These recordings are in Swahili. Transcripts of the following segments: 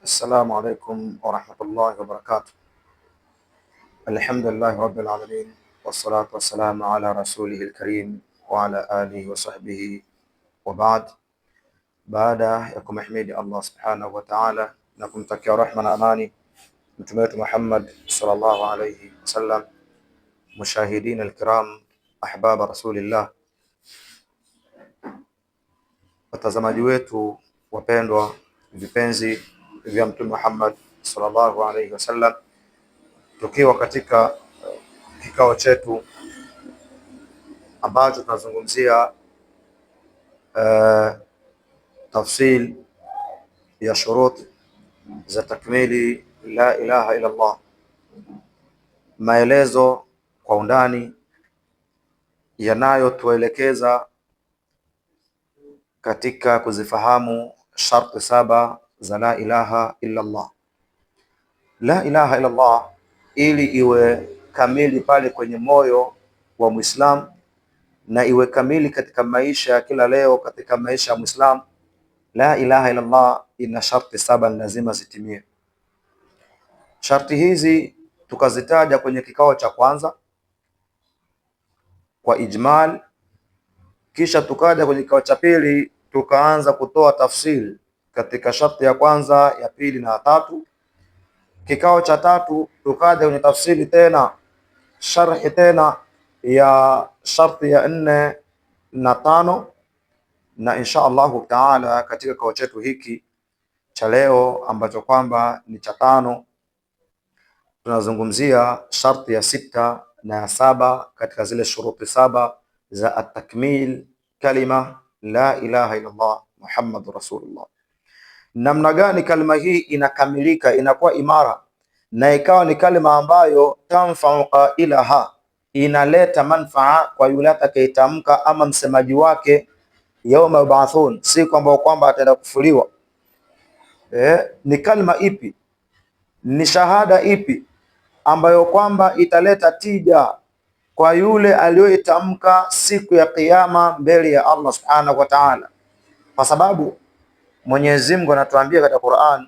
السلام عليكم ورحمة الله وبركاته. الحمد لله رب العالمين والصلاة والسلام على رسوله الكريم وعلى آله وصحبه وبعد. Baada ya kumhimidi Allah subhanahu wa ta'ala na kumtakia rehma na amani mtume wetu Muhammad sallallahu alayhi wasallam, mushahidin alkiram, ahbaba rasulillah, watazamaji wetu wapendwa, vipenzi vya mtume Muhammad sallallahu alayhi wasallam, tukiwa katika kikao chetu ambacho tunazungumzia tafsil ya shurut za takmili la ilaha illa Allah, maelezo kwa undani yanayotuelekeza katika kuzifahamu sharti saba za la ilaha illa Allah. La ilaha illa Allah ili iwe kamili pale kwenye moyo wa Muislam na iwe kamili katika maisha ya kila leo, katika maisha ya Muislam, la ilaha illa Allah ina sharti saba lazima zitimie. Sharti hizi tukazitaja kwenye kikao cha kwanza kwa ijmal, kisha tukaja kwenye kikao cha pili tukaanza kutoa tafsiri katika sharti ya kwanza, ya pili na ya tatu. Kikao cha tatu tukaja kwenye tafsiri tena, sharhi tena ya sharti ya 4 na 5, na insha Allahu taala katika kikao chetu hiki cha leo ambacho kwamba ni cha 5 tunazungumzia sharti ya 6 na ya 7 katika zile shuruti 7 za at-takmil kalima la ilaha illa Allah Muhammadur Rasulullah. Namna gani kalima hii inakamilika, inakuwa imara na ikawa ni kalima ambayo tanfa'u qailaha, inaleta manfaa kwa yule atakayetamka ama msemaji wake yauma yub'athun, si kwamba ataenda kufuliwa. Ni kalima ipi, ni shahada ipi ambayo kwamba italeta tija kwa yule aliyoitamka siku ya Kiyama mbele ya Allah subhanahu wa ta'ala? Kwa sababu Mwenyezi Mungu anatuambia katika Qur'an,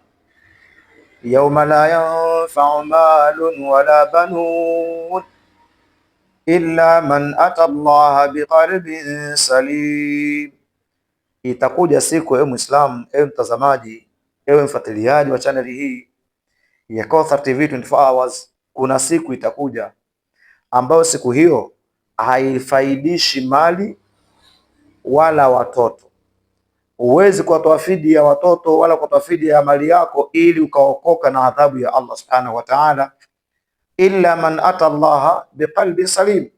yauma la yanfa'u malun wala banun illa man ata Allah biqalbin salim. Itakuja siku, ewe Muislam, ewe mtazamaji, ewe mfuatiliaji wa channel hii ya Kauthar TV 24 hours, kuna siku itakuja ambayo siku hiyo haifaidishi mali wala watoto. Huwezi kutoa fidia ya watoto wala kutoa fidia ya mali yako ili ukaokoka na adhabu ya Allah subhanahu wa ta'ala, illa man ata Allah biqalbi salim,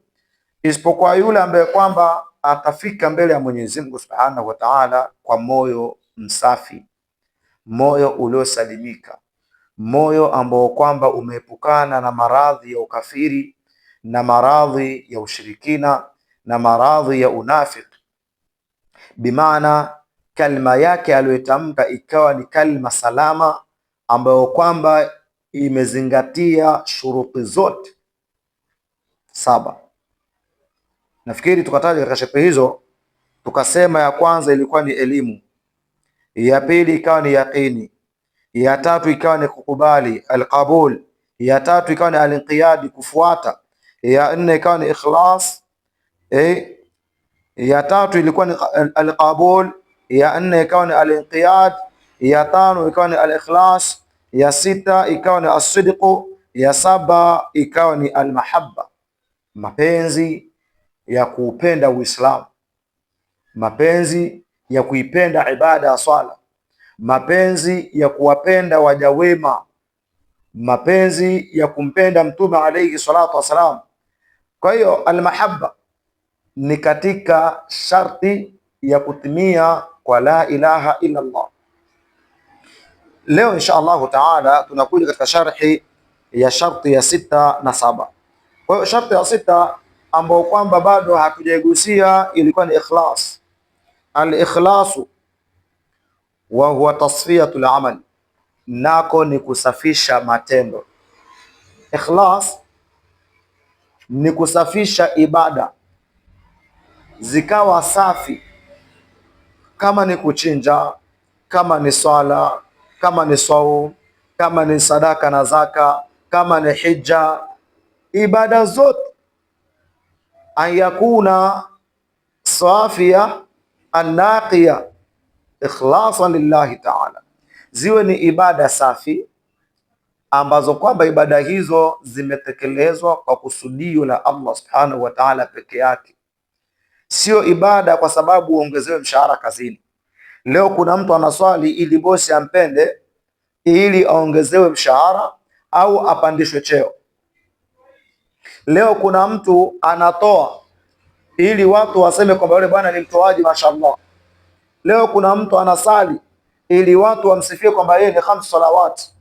isipokuwa yule ambaye kwamba atafika mbele ya Mwenyezi Mungu subhanahu wa ta'ala kwa moyo msafi, moyo uliosalimika, moyo ambao kwamba umeepukana na maradhi ya ukafiri na maradhi ya ushirikina na maradhi ya unafiki. Bimaana kalima yake aliyotamka ikawa ni kalima salama ambayo kwamba imezingatia shuruti zote 7. Nafikiri tukataja katika sharti hizo, tukasema ya kwanza ilikuwa ni elimu, ya pili ikawa ni yaqini, ya tatu ikawa ni kukubali alqabul, ya tatu ikawa ni alinqiyadi kufuata, ya 4 ikawa ni ikhlas, ya tatu ilikuwa ni alqabul, ya 4 ikawa ni alinqiyad, ya 5 ikawa ni alikhlas, ya 6 ikawa ni as-sidqu, ya 7 ikawa ni almahabba, mapenzi ya kuupenda Uislamu, mapenzi ya kuipenda ibada ya swala, mapenzi ya kuwapenda waja wema, mapenzi ya kumpenda Mtume alayhi salatu wasalam. Kwa hiyo almahabba ni katika sharti ya kutimia kwa la ilaha illa Allah. Leo insha Allahu taala tunakuja katika sharhi ya sharti ya 6 na 7. Kwa hiyo sharti ya 6 ambao kwamba bado hatujaigusia ilikuwa ni ikhlas. Al-ikhlasu wa huwa tasfiyatul amal, nako ni kusafisha matendo. Ikhlas ni kusafisha ibada zikawa safi, kama ni kuchinja, kama ni swala, kama ni saum, kama ni sadaka na zaka, kama ni hija, ibada zote an yakuna safia annaqiya ikhlasan lillahi ta'ala, ziwe ni ibada safi ambazo kwamba ibada hizo zimetekelezwa kwa kusudio la Allah subhanahu wa ta'ala peke yake, sio ibada kwa sababu uongezewe mshahara kazini. Leo kuna mtu anaswali ili bosi ampende, ili aongezewe mshahara au apandishwe cheo. Leo kuna mtu anatoa ili watu waseme kwamba yule bwana ni mtoaji mashallah. Leo kuna mtu anasali ili watu wamsifie kwamba yeye ni 5 salawati.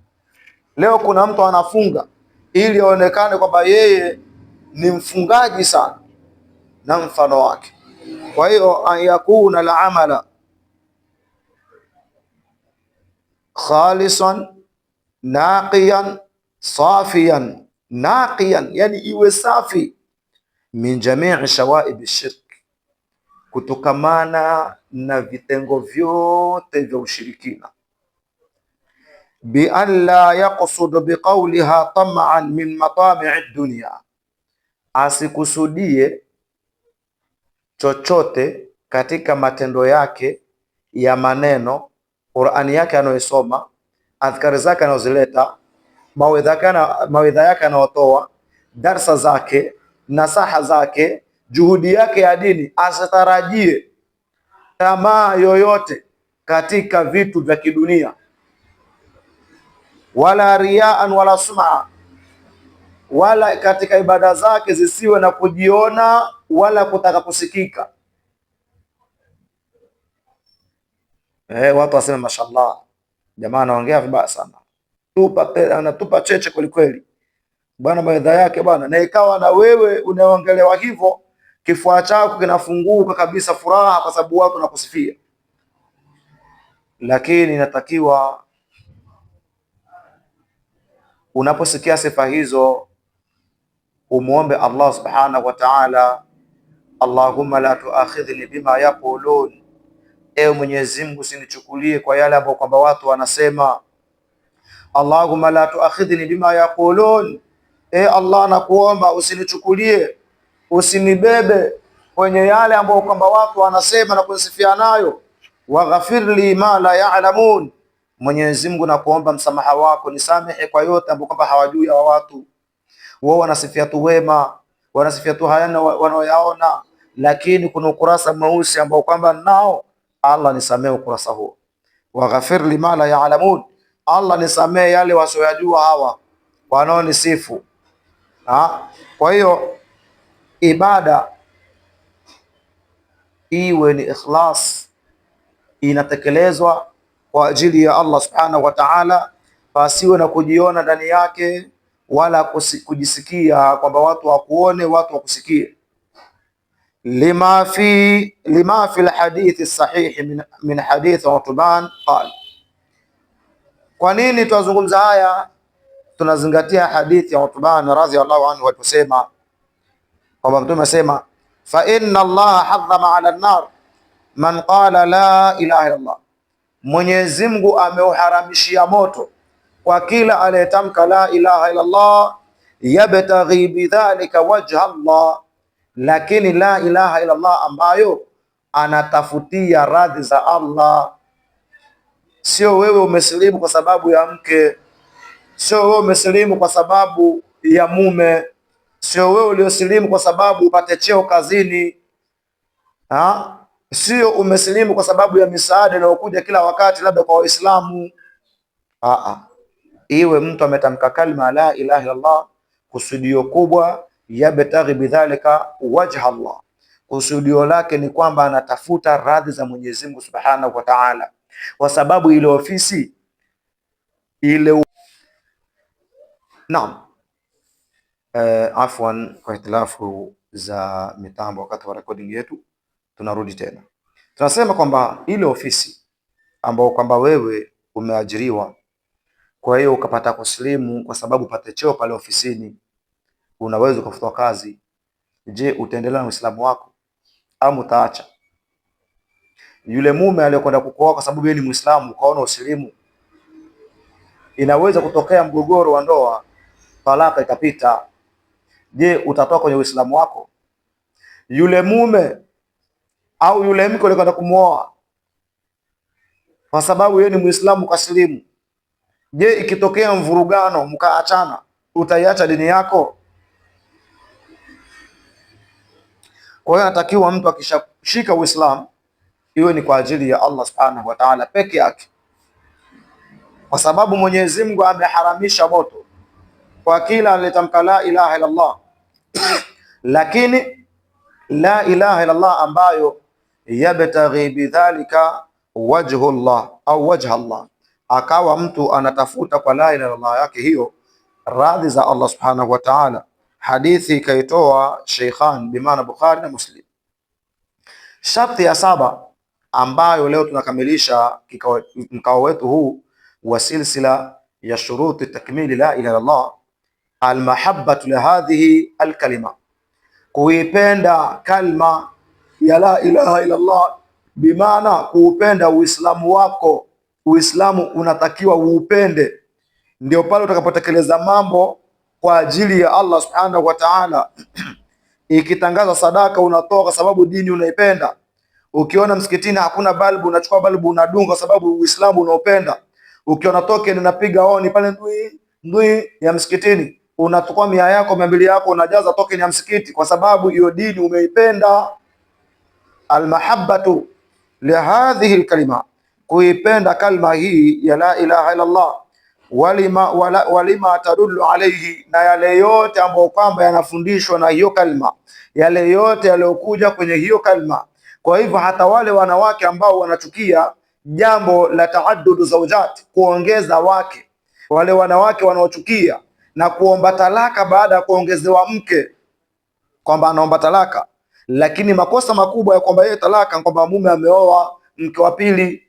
Leo kuna mtu anafunga ili aonekane kwamba yeye ni mfungaji sana na mfano wake. Kwa hiyo an yakuna al-amala khalisan naqiyan safiyan, naqiyan yani iwe safi, min jamii shawaib shirk, kutokamana na vitengo vyote vya ushirikina, bi an la yaqsud biqawliha tam'an min matami'i dunya, asikusudie chochote katika matendo yake ya maneno, Qur'ani yake anayosoma, adhkari zake anazoleta, mawaidha yake anayotoa, darsa zake, nasaha zake, juhudi yake ya dini, asitarajie tamaa yoyote katika vitu vya kidunia, wala riaan wala sum'a, wala katika ibada zake zisiwe na kujiona wala kutaka kusikika. Watu waseme mashallah, jamaa anaongea vibaya sana, anatupa cheche kweli kweli bwana, mawaidha yake bwana, na ikawa na wewe unaongelewa hivyo, kifua chako kinafunguka kabisa furaha, kwa sababu watu wanakusifia. Lakini inatakiwa unaposikia sifa hizo umuombe Allah subhanahu wa ta'ala, Allahumma la tuakhidhni bima yaqulun, ewe Mwenyezi Mungu usinichukulie kwa yale ambayo kwamba watu wanasema. Allahumma la tuakhidhni bima yaqulun, Allah nakuomba usinichukulie, usinibebe kwenye yale ambayo kwamba watu wanasema na kunisifia nayo. Waghfir li ma la ya'lamun, Mwenyezi Mungu nakuomba msamaha wako, nisamehe kwa yote ambayo kwamba hawajui hawa watu. Wao wanasifia tu wema, wanasifia tu haya wanaoyaona, lakini kuna ukurasa mweusi ambao kwamba nao, Allah nisamehe ukurasa huo. Waghfir li ma la ya'lamun, Allah nisamehe yale wasioyajua hawa wanaonisifu. Kwa hiyo ibada iwe ni ikhlas, inatekelezwa kwa ajili ya Allah subhanahu wa ta'ala, pasiwe na kujiona ndani yake wala kujisikia kwamba watu wakuone, watu wakusikie. Lima fi alhadithi sahihi min hadith Uthman qala. Kwa nini tunazungumza haya? Tunazingatia hadithi ya Uthman radhiyallahu anhu aliposema kwamba Mtume asema, fa inna Allah harrama ala an-nar man qala la ilaha illa Allah, Mwenyezi Mungu ameuharamishia moto kwa kila aliyetamka la ilaha illa Allah, yabtaghi bidhalika wajha Allah, lakini la ilaha illa Allah ambayo anatafutia radhi za Allah. Sio wewe umesilimu kwa sababu ya mke, sio wewe umesilimu kwa sababu ya mume, sio wewe uliosilimu kwa sababu upate cheo kazini, sio umesilimu kwa sababu ya misaada inayokuja kila wakati labda kwa Waislamu. Iwe mtu ametamka kalima la ilaha illa Allah, kusudio kubwa, yabtaghi bidhalika wajha Allah, kusudio lake ni kwamba anatafuta radhi za Mwenyezi Mungu subhanahu wa ta'ala, kwa sababu ile ofisi ile. Naam, afwan kwa hitilafu za mitambo wakati wa recording yetu, tunarudi tena. Tunasema kwamba ile ofisi ambao kwamba wewe umeajiriwa, kwa hiyo ukapata kuslimu kwa sababu upate cheo pale ofisini, unaweza kufutwa kazi. Je, utaendelea na Uislamu wako au utaacha? Yule mume aliyekwenda kukuoa kwa sababu yeye ni Muislamu, ukaona usilimu, inaweza kutokea mgogoro wa ndoa, talaka ikapita. Je, utatoka kwenye Uislamu wako? Yule mume au yule mke ulikwenda kumwoa kwa sababu yeye ni Muislamu kasilimu, je, ikitokea mvurugano mkaachana, utaiacha dini yako? Kwa hiyo anatakiwa mtu akishashika Uislamu iwe ni kwa ajili ya Allah Subhanahu wa Ta'ala peke yake, kwa sababu Mwenyezi Mungu ameharamisha moto kwa kila aliyetamka la ilaha illa Allah. Lakini la ilaha illa Allah ambayo yabtaghi bidhalika wajhu Allah au wajha Allah, akawa mtu anatafuta kwa la ilaha illa Allah yake hiyo radhi za Allah Subhanahu wa Ta'ala. Hadithi kaitoa Sheikhan bimaana Bukhari na Muslim. Sharti ya 7 ambayo leo tunakamilisha mkao wetu huu wa silsila ya shuruti takmili la ilaha illa Allah, almahabbatu lihadhihi alkalima, kuipenda kalma ya la ilaha illa Allah, bimaana kuupenda Uislamu wako. Uislamu unatakiwa uupende, ndio pale utakapotekeleza mambo kwa ajili ya Allah Subhanahu wa Ta'ala. Ikitangaza sadaka unatoa kwa sababu dini unaipenda. Ukiona msikitini hakuna balbu, unachukua balbu unadunga kwa sababu Uislamu unaopenda. Ukiona token unapiga oni pale ndui ya msikitini, unachukua 100 yako 200 yako unajaza token ya msikiti kwa sababu hiyo dini umeipenda. Almahabbatu lihadhihi alkalima, kuipenda kalma hii ya la ilaha illa Allah, walima tadullu alayhi, na yale yote ambayo kwamba yanafundishwa na hiyo kalma, yale yote yaliyokuja kwenye hiyo kalma. Kwa hivyo hata wale wanawake ambao wanachukia jambo la taaddudu zawjat, kuongeza wake, wale wanawake wanaochukia na kuomba talaka baada ya kuongezewa mke, kwamba anaomba talaka, lakini makosa makubwa ya kwamba yeye talaka kwamba mume ameoa mke wa pili.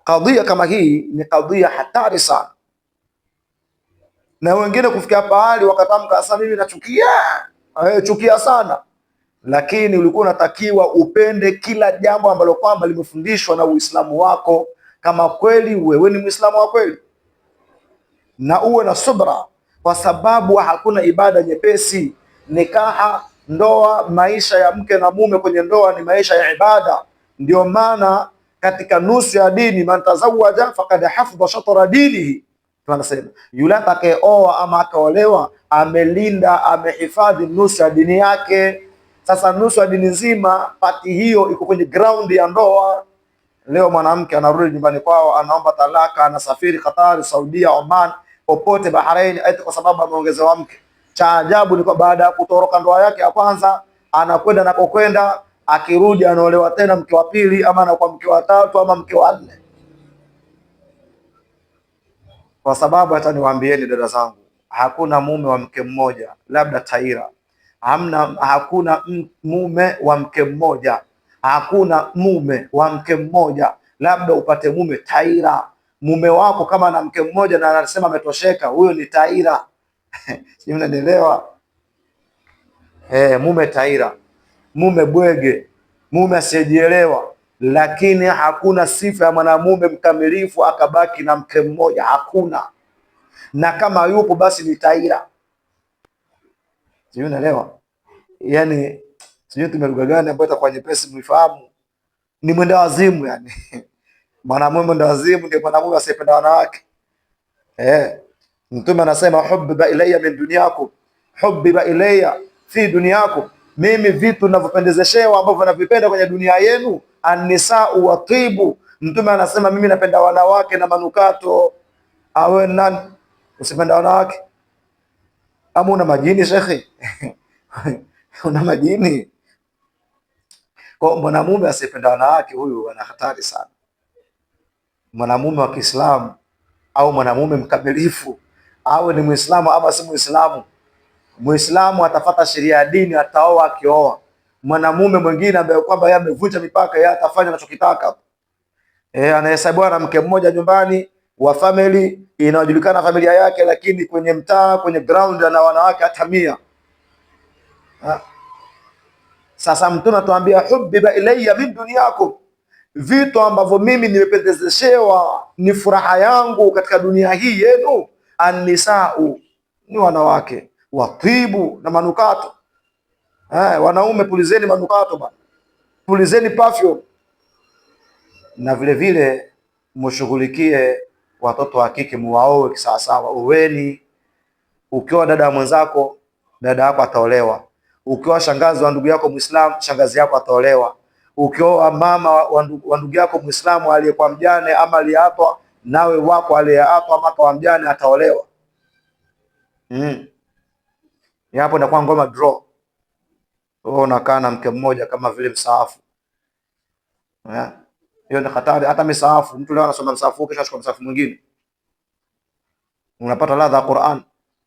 Kadhia kama hii ni kadhia hatari sana, na wengine kufikia pahali wakatamka sasa mimi nachukia. Chukia sana, lakini ulikuwa unatakiwa upende kila jambo ambalo kwamba limefundishwa na Uislamu wako, kama kweli wewe ni Muislamu wa kweli, na uwe na subra, kwa sababu hakuna ibada nyepesi. Nikaha, ndoa, maisha ya mke na mume kwenye ndoa ni maisha ya ibada. Ndio maana katika nusu ya dini, man tazawaja faqad hafidha shatra dinihi, tunasema yule atakayeoa ama akaolewa amelinda, amehifadhi nusu ya dini yake. Sasa nusu ya dini nzima, pati hiyo iko kwenye ground ya ndoa. Leo mwanamke anarudi nyumbani kwao, anaomba talaka, anasafiri Qatar, Saudia, Oman, popote Bahrain, eti kwa sababu ameongezewa mke. Cha ajabu ni kwa baada ya kutoroka ndoa yake ya kwanza, anakwenda nakokwenda, akirudi anaolewa tena mke wa pili, ama anakuwa mke wa 3 ama mke wa 4. Kwa sababu hata niwaambieni dada zangu, hakuna mume wa mke mmoja, labda Taira. Hakuna mume wa mke mmoja, hakuna mume wa mke mmoja, labda upate mume Taira. Mume wako kama na mke mmoja na anasema ametosheka, huyo ni Taira. Si mnanielewa? Mume Taira, mume bwege, mume asiyejielewa. Lakini hakuna sifa ya mwanamume mkamilifu akabaki na mke mmoja, hakuna. Na kama yupo basi ni Taira. Sijui unaelewa? Yani sijui tumelugha gani ambayo itakuwa nyepesi mwifahamu. Ni mwenda wazimu yani. Mwanamume mwenda wazimu ndio mwanamume asiyependa wanawake. Mtume anasema hubbiba ilayya min dunyakum, hubbiba ilayya fi dunyakum, mimi vitu ninavyopendezeshewa ambavyo navipenda kwenye dunia yenu, an-nisa'u wa tibu. Mtume anasema mimi napenda wanawake na manukato. Awe nani usipenda wanawake? Ama una majini shekhi? Una majini? Kwa mwanamume asiyependa wanawake, huyu ana hatari sana. Mwanamume wa Kiislamu au mwanamume mkamilifu, awe ni Muislamu ama si Muislamu, Muislamu atafuata sheria ya dini, ataoa akioa. Mwanamume mwingine ambaye kwamba yeye amevunja mipaka, yeye atafanya anachokitaka. Anahesabiwa na mke mmoja nyumbani wa family inayojulikana familia yake, lakini kwenye mtaa, kwenye ground ana wanawake hata 100. Sasa Mtume atuambia hubbiba ilayya min dunyakum, vitu ambavyo mimi nimependezeshewa, ni furaha yangu katika dunia hii yenu. Annisau, ni wanawake, watibu, na manukato. Wanaume pulizeni manukato bana, pulizeni perfume. Na vile vile mshughulikie watoto wa kike, muwaoe kisawasawa. Uweni, ukiwa dada wa mwenzako, dada yako ataolewa. Ukiwa shangazi wa ndugu yako Muislamu, shangazi yako ataolewa. Ukiwa mama wa ndugu yako Muislamu aliyekuwa mjane ama aliyeatwa, nawe wako aliyeatwa ama kwa mjane ataolewa. Hapo inakuwa ngoma draw. Wewe unakaa na mke mmoja kama vile msaafu. Hiyo ni hatari. Hata msaafu, mtu leo anasoma msaafu kisha ashika msaafu mwingine, unapata ladha ya Qur'an.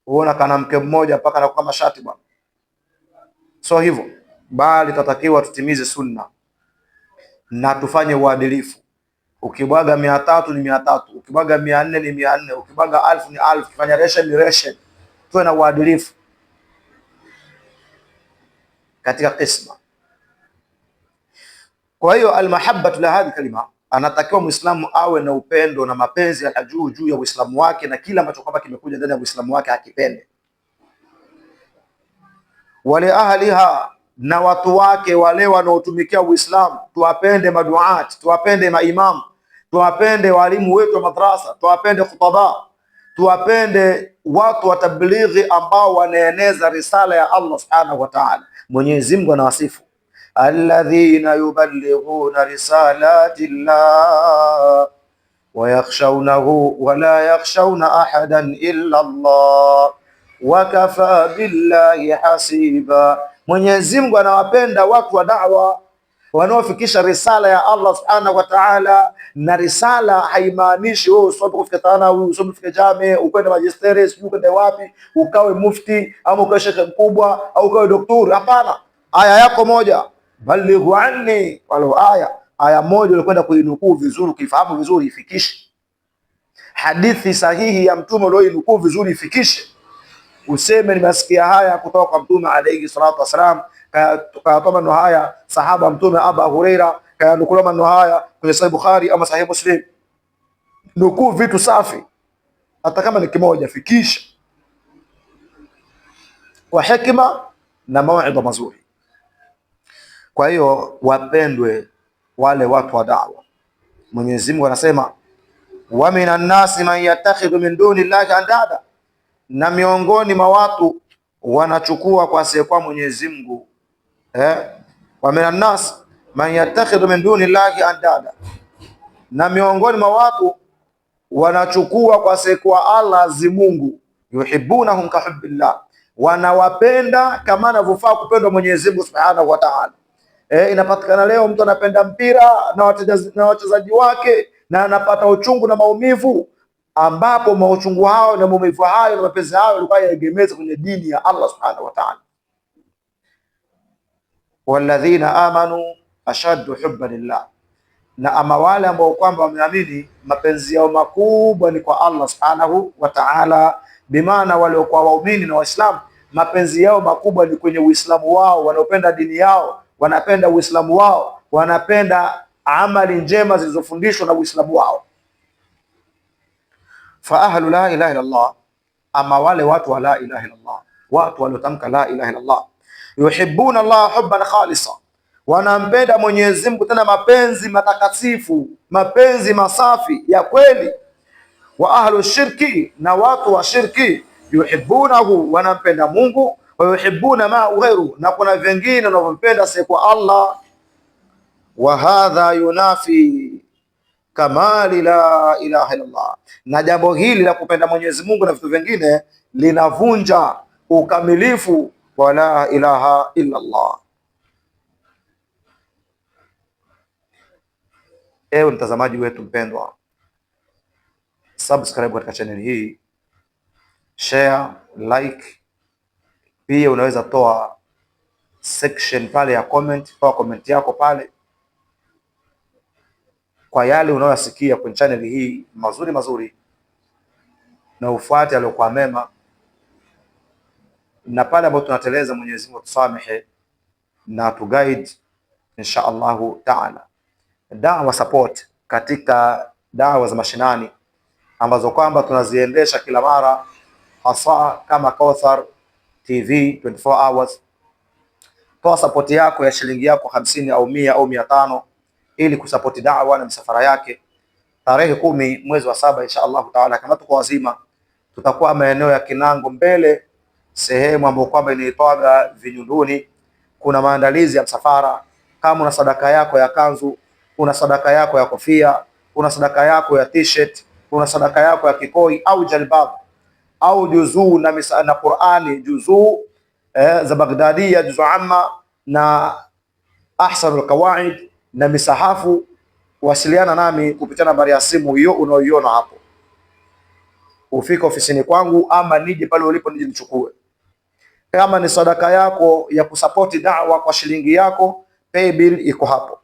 Uona kana mke mmoja mpaka na kama shati bwana. So hivyo, bali tutatakiwa tutimize sunna na tufanye uadilifu. Ukibwaga 300 ni 300, ukibwaga 400 ni 400, ukibwaga 1000 ni 1000, kufanya ration ni ration. Tuwe na uadilifu katika qisma. Kwa hiyo almahabbatu la hadhi kalima, anatakiwa Muislamu awe na upendo na mapenzi ya juu ya Uislamu wake, na kila ambacho kwamba kimekuja ndani ya Uislamu wake akipende. Wale ahliha, na watu wake wale wanaotumikia Uislamu, tuwapende maduat, tuwapende maimamu, tuwapende walimu wetu wa madrasa, tuwapende khutaba, tuwapende watu wa tablighi ambao wanaeneza risala ya Allah subhanahu wa ta'ala. Mwenyezi Mungu anawasifu alladhina yuballighuna risalati llah wa yakhshawnahu wa la yakhshawna ahadan illa Allah wa kafa billahi hasiba. Mwenyezi Mungu anawapenda watu wa da'wa wanaofikisha risala ya Allah subhanahu wa ta'ala. Na risala haimaanishi wewe usome kufika thanawi, usome kufika jame, ukwende magisteri, sijui ukwende wapi, ukawe mufti ama ukawe shekhe mkubwa au ukawe daktari. Hapana, aya yako moja, balighu anni walau aya moja ulikwenda kuinukuu vizuri, ukifahamu vizuri, ifikishe. Hadithi sahihi ya mtume ulioinukuu vizuri, ifikishe. Useme nimesikia haya kutoka kwa mtume alayhi salatu wasalam, kayatoa maneno haya sahaba mtume Abu Huraira, kayanukuu maneno haya kwenye Sahih Bukhari ama Sahih Muslim. Nukuu vitu safi, hata kama ni kimoja, fikisha kwa hekima na mauidha mazuri. Kwa hiyo wapendwe wale watu wa da'wa. Mwenyezi Mungu anasema wa minan nasi man yattakhidhu min duni llahi andada, na miongoni mwa watu wanachukua kwa asiyekuwa Mwenyezi Mungu. Wa minan nasi man yattakhidhu min duni llahi andada, na miongoni mwa watu wanachukua kwa asiyekuwa Allah Mungu. Yuhibbunahum ka hubbillah, wanawapenda kama anavyofaa kupendwa Mwenyezi Mungu subhanahu wa ta'ala. Inapatikana leo mtu anapenda mpira na wachezaji wake na anapata uchungu na maumivu, ambapo mauchungu hao na maumivu hayo na mapenzi hayo yalikuwa yaegemeza kwenye dini ya Allah subhanahu wa ta'ala. Walladhina amanu ashaddu hubban lillah, na ama wale ambao kwamba wameamini mapenzi yao makubwa ni kwa Allah subhanahu wa ta'ala. Bimaana waliokuwa waumini na Waislamu mapenzi yao makubwa ni kwenye Uislamu wao, wanaopenda dini yao, wanapenda Uislamu wao, wanapenda amali njema zilizofundishwa na Uislamu wao. Fa ahlu la ilaha illa Allah, ama wale watu wa la ilaha illa Allah, watu waliotamka la ilaha illa Allah, yuhibbuna Allah hubban khalisa, wanampenda Mwenyezi Mungu tena mapenzi matakatifu, mapenzi masafi ya kweli. Wa ahlu shirki, na watu wa shirki, yuhibbunahu, wanampenda Mungu, wa yuhibbuna ma ghairu, na kuna vingine wanavyopenda si kwa Allah. Wa hadha yunafi kamali la ilaha illa Allah, na jambo hili la kupenda Mwenyezi Mungu na vitu vingine linavunja ukamilifu wa la ilaha illa Allah. Ewe mtazamaji wetu mpendwa, subscribe katika channel hii, share, like. Pia unaweza toa section pale ya comment, toa comment yako pale kwa yale unayosikia kwenye channel hii mazuri, na ufuate aliyokuwa mema, na pale ambapo tunateleza Mwenyezi Mungu tusamehe na tuguide insha Allahu taala. da'wa support katika dawa za mashinani ambazo kwamba tunaziendesha kila mara, hasa kama Kauthar TV 24 hours. Toa support yako ya shilingi yako 50 au 100 au 500 ili kusapoti da'wa na msafara yake. Tarehe 10 mwezi wa 7 insha Allah taala, kama tuko wazima, tutakuwa maeneo ya Kinango mbele, sehemu ambayo kwamba inaitwa Vinyunduni. Kuna maandalizi ya msafara. Kama una sadaka yako ya kanzu, una sadaka yako ya kofia, una sadaka yako ya t-shirt, una sadaka yako ya kikoi au jalbab au juzuu na Qur'ani, juzuu za Baghdadiya, juzuu amma na ahsanul qawaid na misahafu, wasiliana nami kupitia nambari ya simu hiyo unaoiona hapo. Ufika ofisini kwangu ama nije pale ulipo nije nichukue. Kama ni sadaka yako ya kusapoti da'wa kwa shilingi yako, pay bill iko hapo.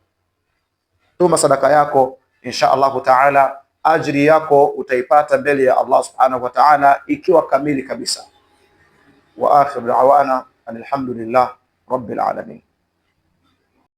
Tuma sadaka yako, insha Allah taala ajri yako utaipata mbele ya Allah subhanahu wa ta'ala ikiwa kamili kabisa. Wa akhiru da'wana alhamdulillah rabbil alamin.